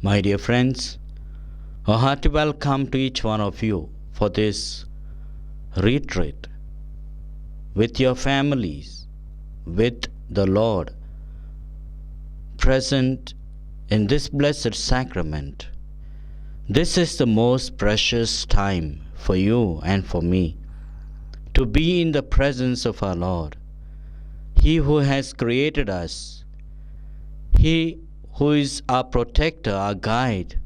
My dear friends, a hearty welcome to each one of you for this retreat with your families, with the Lord present in this blessed sacrament. This is the most precious time for you and for me to be in the presence of our Lord. He who has created us, He who is our protector, our guide.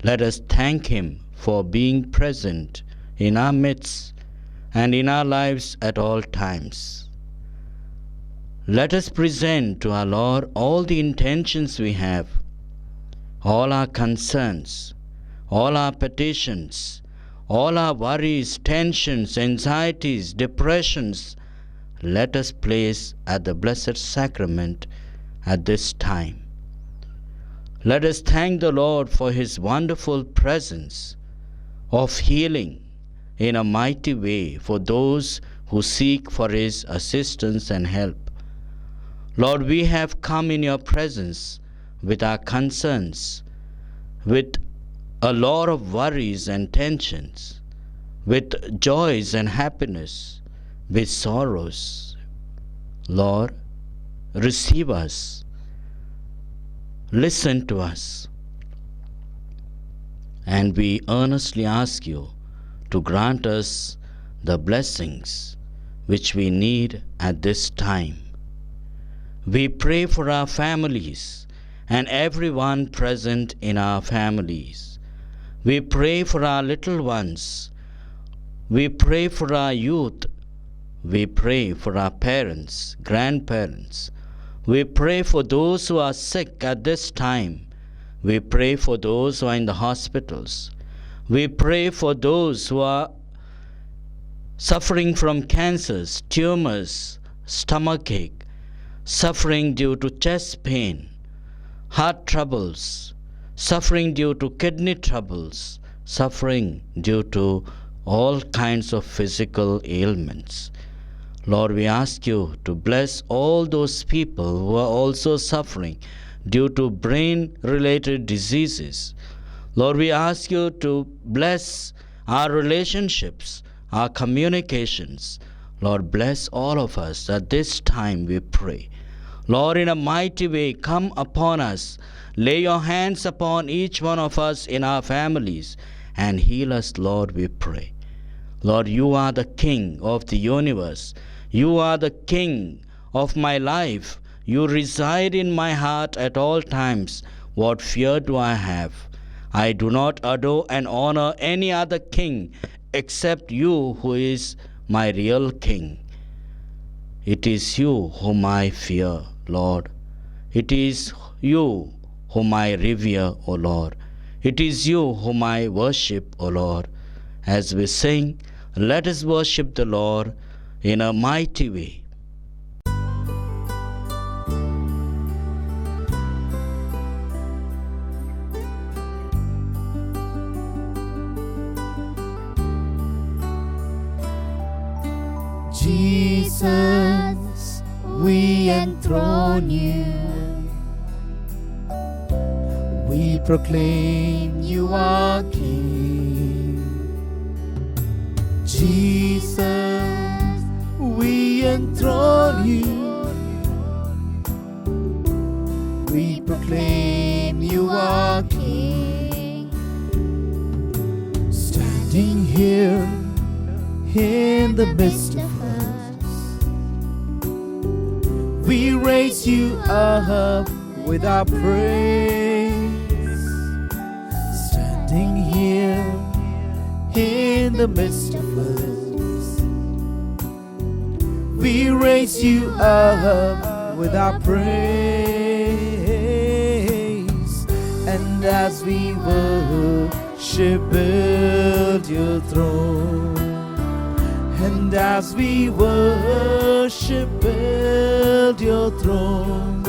Let us thank Him for being present in our midst and in our lives at all times. Let us present to our Lord all the intentions we have, all our concerns, all our petitions, all our worries, tensions, anxieties, depressions. Let us place at the Blessed Sacrament at this time. Let us thank the Lord for His wonderful presence of healing in a mighty way for those who seek for His assistance and help. Lord, we have come in Your presence with our concerns, with a lot of worries and tensions, with joys and happiness, with sorrows. Lord, receive us. Listen to us. And we earnestly ask You to grant us the blessings which we need at this time. We pray for our families and everyone present in our families. We pray for our little ones. We pray for our youth. We pray for our parents, grandparents. We pray for those who are sick at this time. We pray for those who are in the hospitals. We pray for those who are suffering from cancers, tumors, stomachache, suffering due to chest pain, heart troubles, suffering due to kidney troubles, suffering due to all kinds of physical ailments. Lord, we ask You to bless all those people who are also suffering due to brain-related diseases. Lord, we ask You to bless our relationships, our communications. Lord, bless all of us at this time, we pray. Lord, in a mighty way, come upon us. Lay Your hands upon each one of us in our families and heal us, Lord, we pray. Lord, You are the King of the universe. You are the King of my life. You reside in my heart at all times. What fear do I have? I do not adore and honor any other king except You who is my real King. It is You whom I fear, Lord. It is You whom I revere, O Lord. It is You whom I worship, O Lord. As we sing, let us worship the Lord in a mighty way. Jesus, we enthrone You. We proclaim You are King. Jesus, we enthrone You. We proclaim You are King. Standing here in the midst of us, we raise You up with our praise. Standing here in the midst of us, we raise You up with our praise. And as we worship, build Your throne. And as we worship, build Your throne.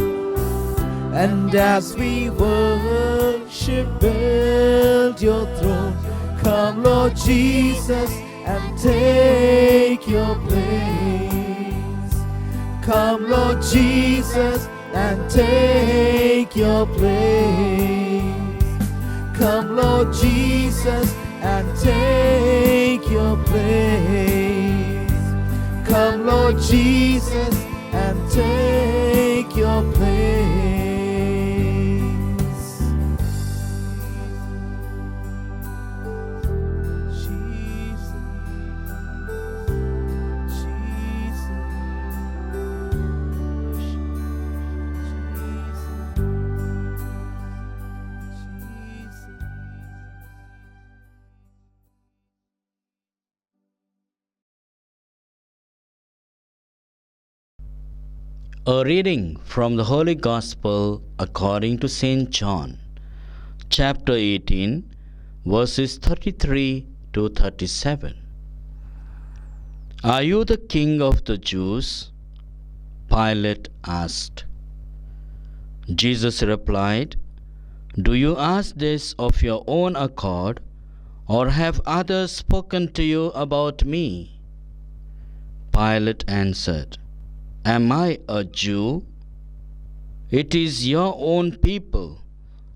And as we worship, build Your throne. Come, Lord Jesus, and take Your place. Come, Lord Jesus, and take Your place. Come, Lord Jesus, and take your place. Come, Lord Jesus, and take your place. A reading from the Holy Gospel according to St. John, chapter 18, verses 33 to 37. Are you the king of the Jews? Pilate asked. Jesus replied, Do you ask this of your own accord, or have others spoken to you about me? Pilate answered, Am I a Jew? It is your own people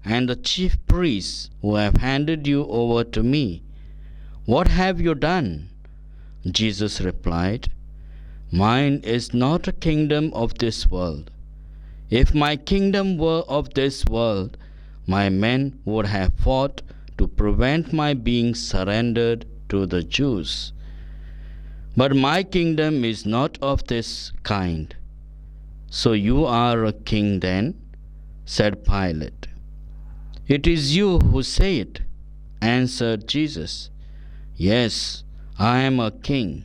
and the chief priests who have handed you over to me. What have you done? Jesus replied, Mine is not a kingdom of this world. If my kingdom were of this world, my men would have fought to prevent my being surrendered to the Jews. But my kingdom is not of this kind. So you are a king then? Said Pilate. It is you who say it, answered Jesus. Yes, I am a king.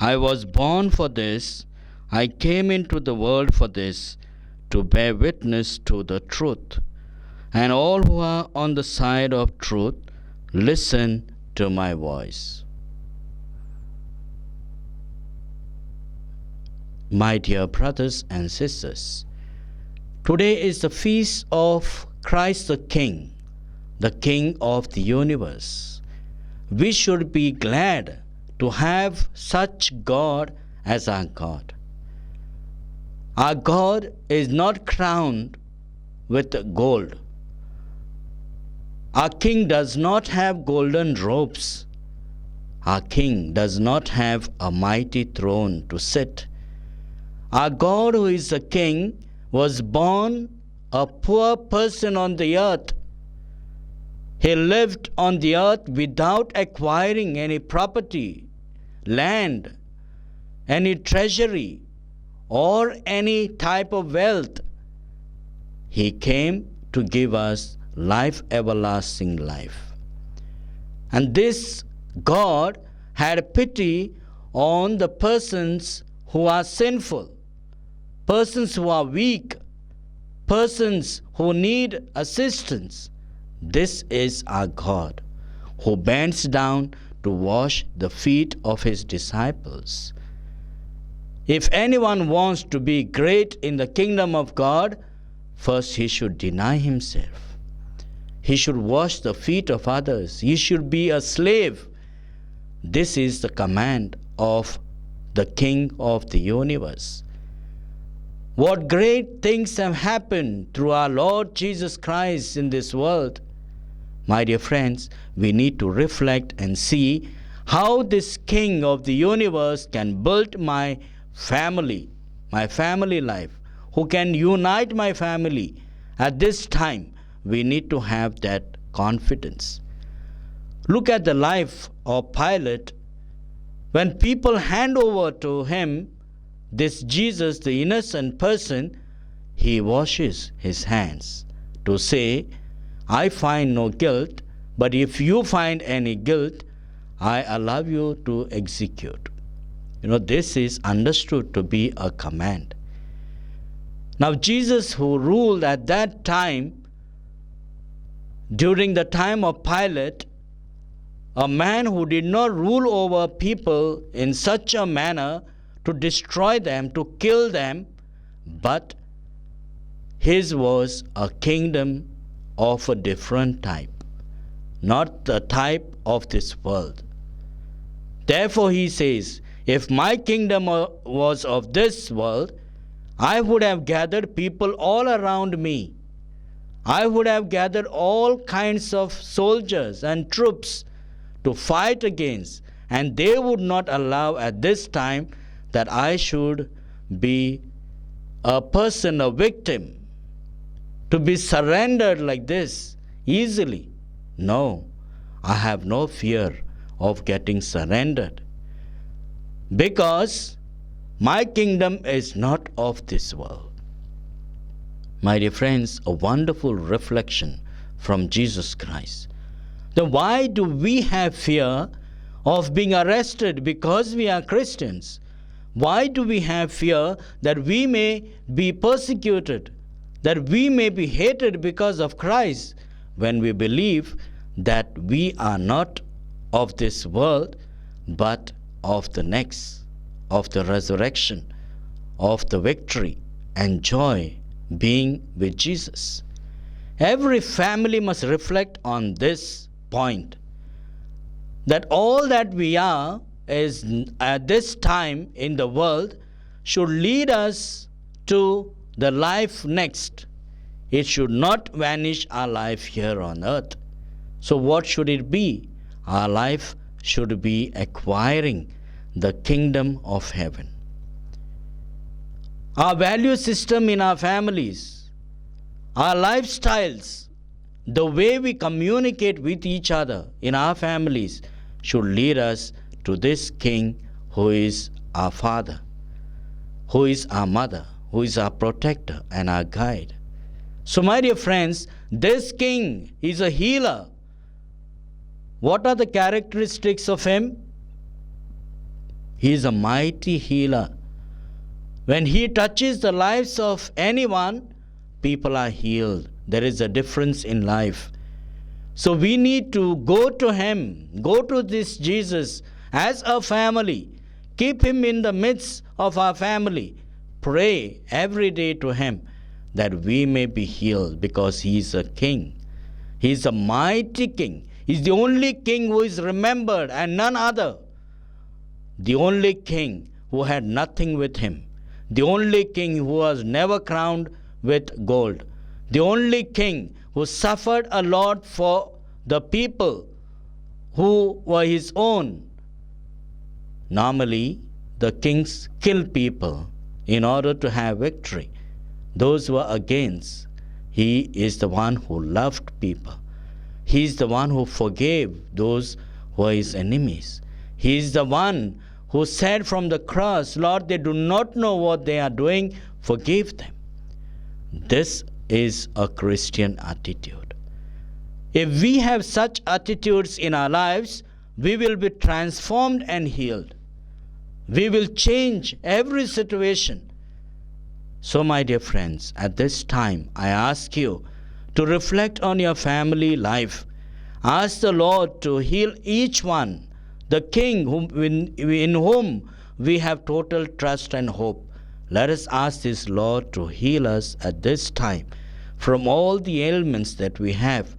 I was born for this. I came into the world for this, to bear witness to the truth. And all who are on the side of truth, listen to my voice. My dear brothers and sisters, today is the feast of Christ the King of the universe. We should be glad to have such God as our God. Our God is not crowned with gold. Our King does not have golden robes. Our King does not have a mighty throne to sit. Our God, who is a king, was born a poor person on the earth. He lived on the earth without acquiring any property, land, any treasury, or any type of wealth. He came to give us life, everlasting life. And this God had pity on the persons who are sinful, persons who are weak, persons who need assistance. This is our God, who bends down to wash the feet of his disciples. If anyone wants to be great in the kingdom of God, first he should deny himself. He should wash the feet of others. He should be a slave. This is the command of the King of the universe. What great things have happened through our Lord Jesus Christ in this world. My dear friends, we need to reflect and see how this King of the universe can build my family life, who can unite my family. At this time, we need to have that confidence. Look at the life of Pilate. When people hand over to him this Jesus, the innocent person, he washes his hands to say, I find no guilt, but if you find any guilt, I allow you to execute. This is understood to be a command. Now, Jesus, who ruled at that time, during the time of Pilate, a man who did not rule over people in such a manner to destroy them, to kill them, but his was a kingdom of a different type, not the type of this world. Therefore he says, if my kingdom was of this world, I would have gathered people all around me. I would have gathered all kinds of soldiers and troops to fight against, and they would not allow at this time that I should be a person, a victim, to be surrendered like this easily. No, I have no fear of getting surrendered because my kingdom is not of this world. My dear friends, a wonderful reflection from Jesus Christ. Then why do we have fear of being arrested because we are Christians? Why do we have fear that we may be persecuted, that we may be hated because of Christ, when we believe that we are not of this world, but of the next, of the resurrection, of the victory and joy being with Jesus? Every family must reflect on this point, that all that we are is at this time in the world should lead us to the life next. It should not vanish our life here on earth. So what should it be? Our life should be acquiring the kingdom of heaven. Our value system in our families, our lifestyles, the way we communicate with each other in our families should lead us to this King who is our Father, who is our Mother, who is our protector and our guide. So, my dear friends, this King is a healer. What are the characteristics of him? He is a mighty healer. When he touches the lives of anyone, people are healed. There is a difference in life. So we need to go to him, go to this Jesus as a family. Keep him in the midst of our family. Pray every day to him that we may be healed, because he is a king. He is a mighty king. He is the only king who is remembered and none other. The only king who had nothing with him. The only king who was never crowned with gold. The only king who suffered a lot for the people who were his own. Normally, the kings kill people in order to have victory. Those who are against. He is the one who loved people. He is the one who forgave those who are his enemies. He is the one who said from the cross, Lord, they do not know what they are doing, forgive them. This is a Christian attitude. If we have such attitudes in our lives, we will be transformed and healed. We will change every situation. So, my dear friends, at this time, I ask you to reflect on your family life. Ask the Lord to heal each one, the King in whom we have total trust and hope. Let us ask this Lord to heal us at this time from all the ailments that we have.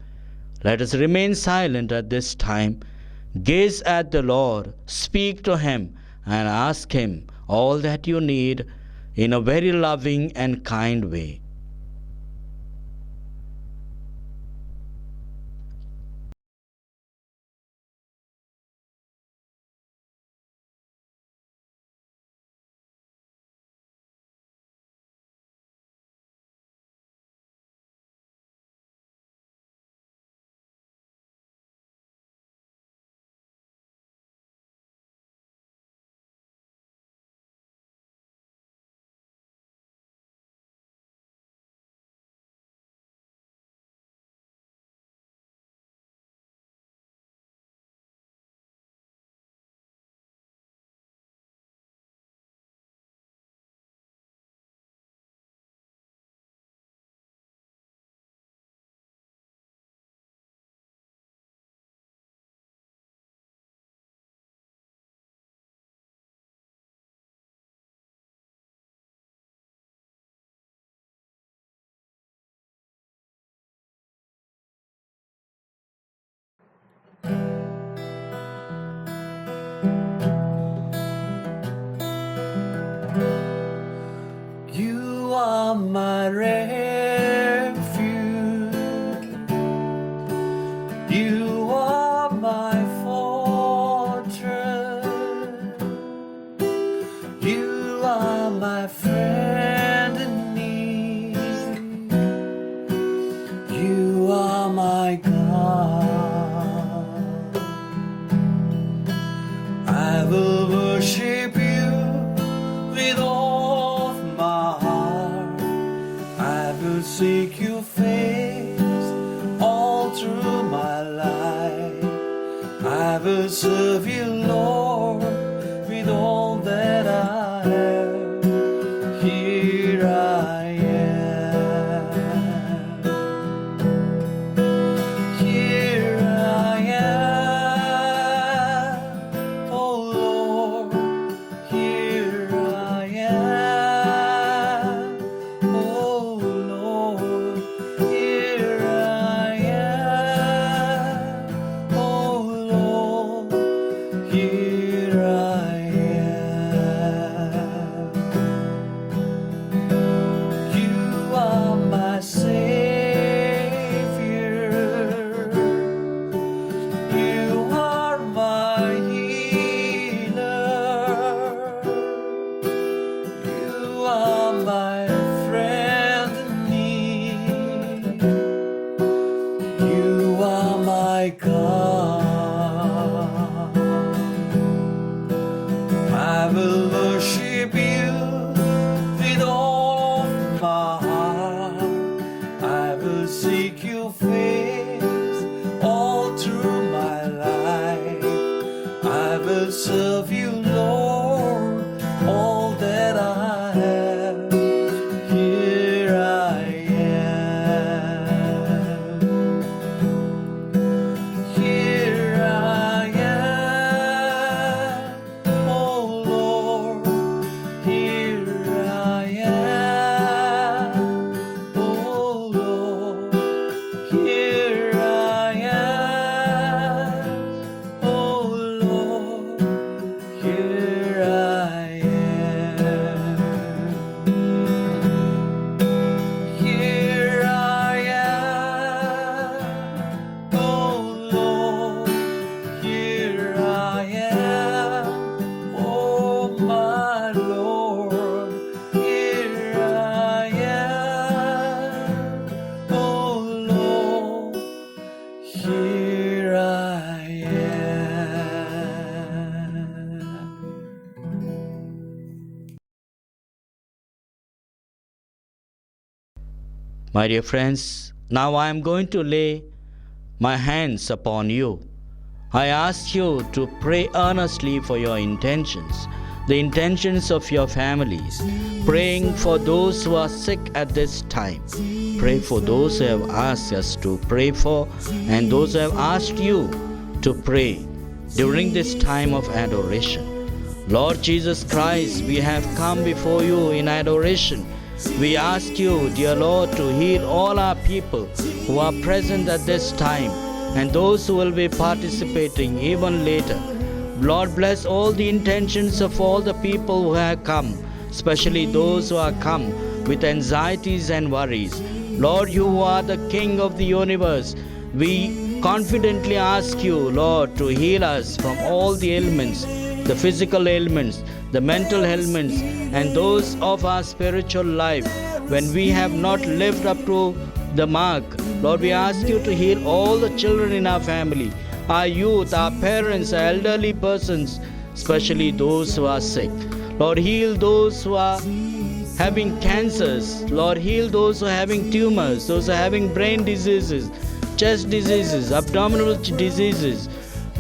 Let us remain silent at this time. Gaze at the Lord, speak to him, and ask him all that you need in a very loving and kind way. my friend in need. You are my God. I will worship you with all of my heart. I will seek your face all through my life. I will serve you, Lord, with all that I have. Here I am. Here I am. Oh Lord, here I am. Oh Lord, here I am. Oh Lord, here I am. You are my Savior. You are my healer. You are my friend in need. You are my God. I will worship you with all of my heart. I will seek your face all through my life. I will serve you, Lord, all that I have. Here I am. Here I am. Oh Lord, here I am. Oh Lord, here I am. Oh Lord, here I am. Here I am. Oh Lord, here I am. Oh my Lord, here I am. Oh Lord, here I am. My dear friends, now I am going to lay my hands upon you. I ask you to pray earnestly for your intentions, the intentions of your families, praying for those who are sick at this time. Pray for those who have asked us to pray for and those who have asked you to pray during this time of adoration. Lord Jesus Christ, we have come before you in adoration. We ask you, dear Lord, to heal all our people who are present at this time and those who will be participating even later. Lord, bless all the intentions of all the people who have come, especially those who are come with anxieties and worries. Lord, you who are the King of the universe, we confidently ask you, Lord, to heal us from all the ailments, the physical ailments, the mental ailments, and those of our spiritual life when we have not lived up to the mark. Lord, we ask you to heal all the children in our family, our youth, our parents, our elderly persons, especially those who are sick. Lord, heal those who are having cancers. Lord, heal those who are having tumors, those who are having brain diseases, chest diseases, abdominal diseases,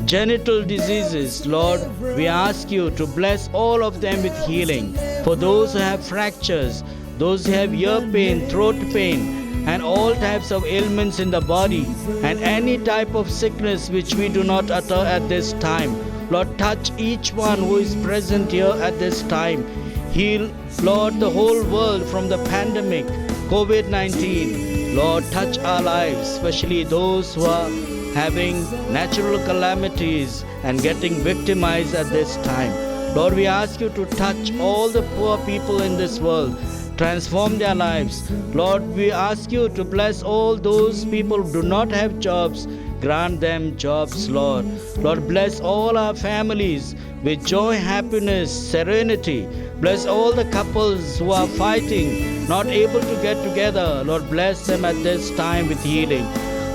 genital diseases. Lord, we ask you to bless all of them with healing. For those who have fractures, those who have ear pain, throat pain, and all types of ailments in the body, and any type of sickness which we do not utter at this time. Lord, touch each one who is present here at this time. Heal, Lord, the whole world from the pandemic, COVID-19. Lord, touch our lives, especially those who are having natural calamities and getting victimized at this time. Lord, we ask you to touch all the poor people in this world, transform their lives. Lord, we ask you to bless all those people who do not have jobs, grant them jobs, Lord. Lord, bless all our families with joy, happiness, serenity. Bless all the couples who are fighting, not able to get together. Lord, bless them at this time with healing.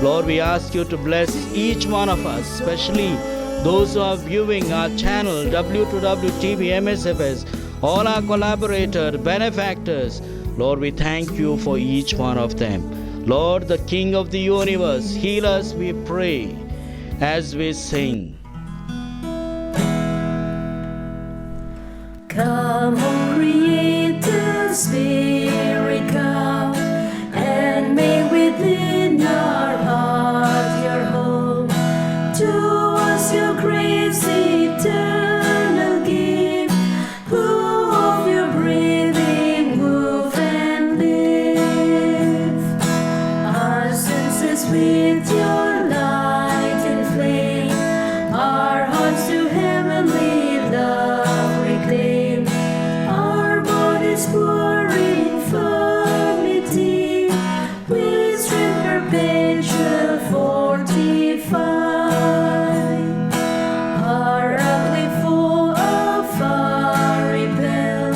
Lord, we ask you to bless each one of us, especially those who are viewing our channel W2W MSFS, all our collaborators, benefactors. Lord, we thank you for each one of them. Lord, the King of the universe, heal us, we pray, as we sing. Come, O Creator Spirit, come and make within our heart your home. To us your grace eternal give, who of your breathing move and live. Our senses with your light inflame, our hearts to heavenly love reclaim. Our bodies poor in infirmity, with strength perpetual fortify. Our ugly foe afar repel,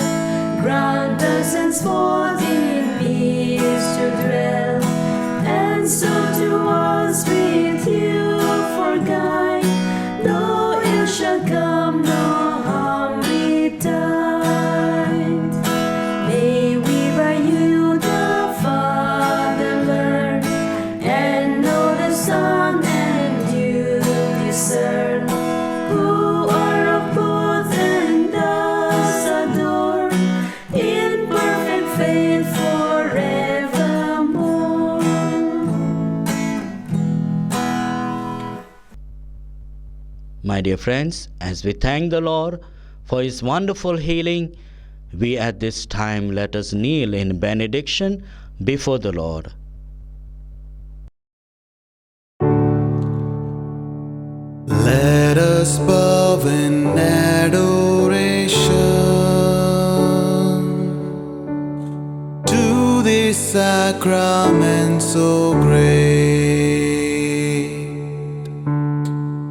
grant us henceforth in peace to dwell, and so to us with you for guide. No ill shall come, no harm betide. May we by you the Father learn, and know the Son and you discern, who are of both and us adore, in perfect faith forevermore. My dear friends, as we thank the Lord for His wonderful healing, we at this time let us kneel in benediction before the Lord. Let us bow in adoration to this sacrament so great.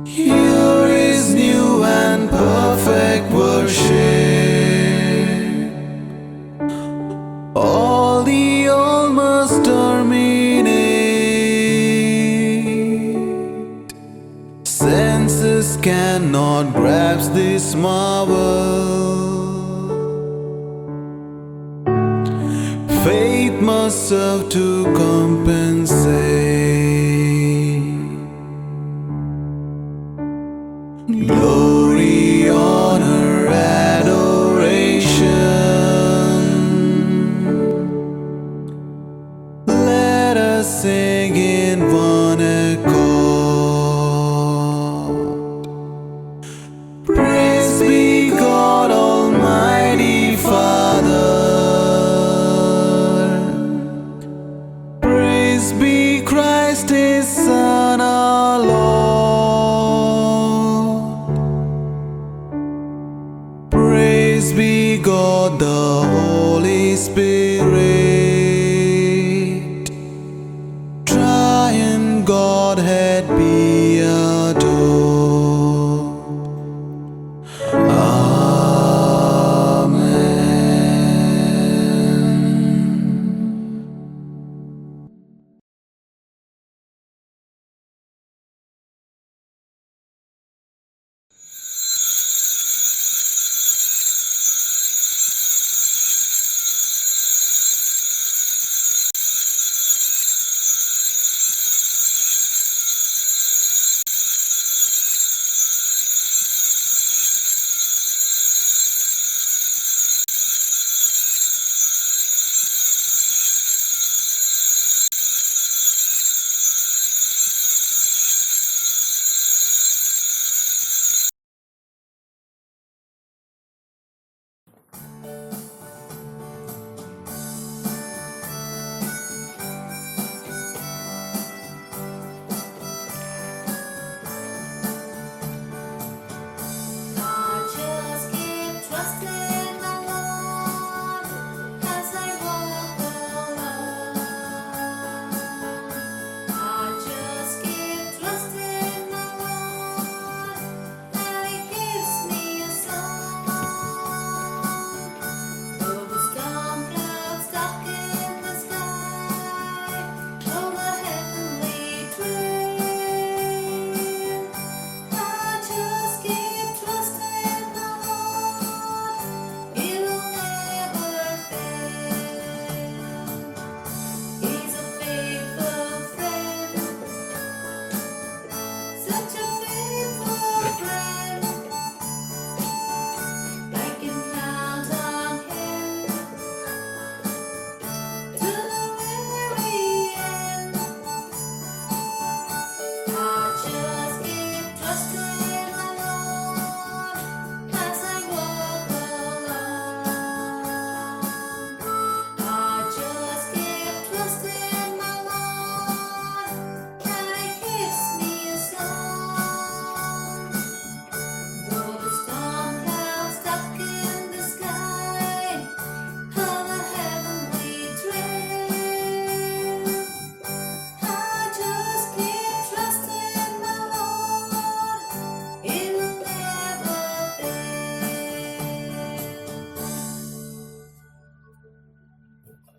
Here is new and perfect worship. All the all must terminate. Senses cannot grasp this marvel. Faith must serve to compensate. Glory, honor, adoration. Let us sing in one accord. Praise be God Almighty Father. Praise be Christ His Son our Lord. Praise be God the Holy Spirit.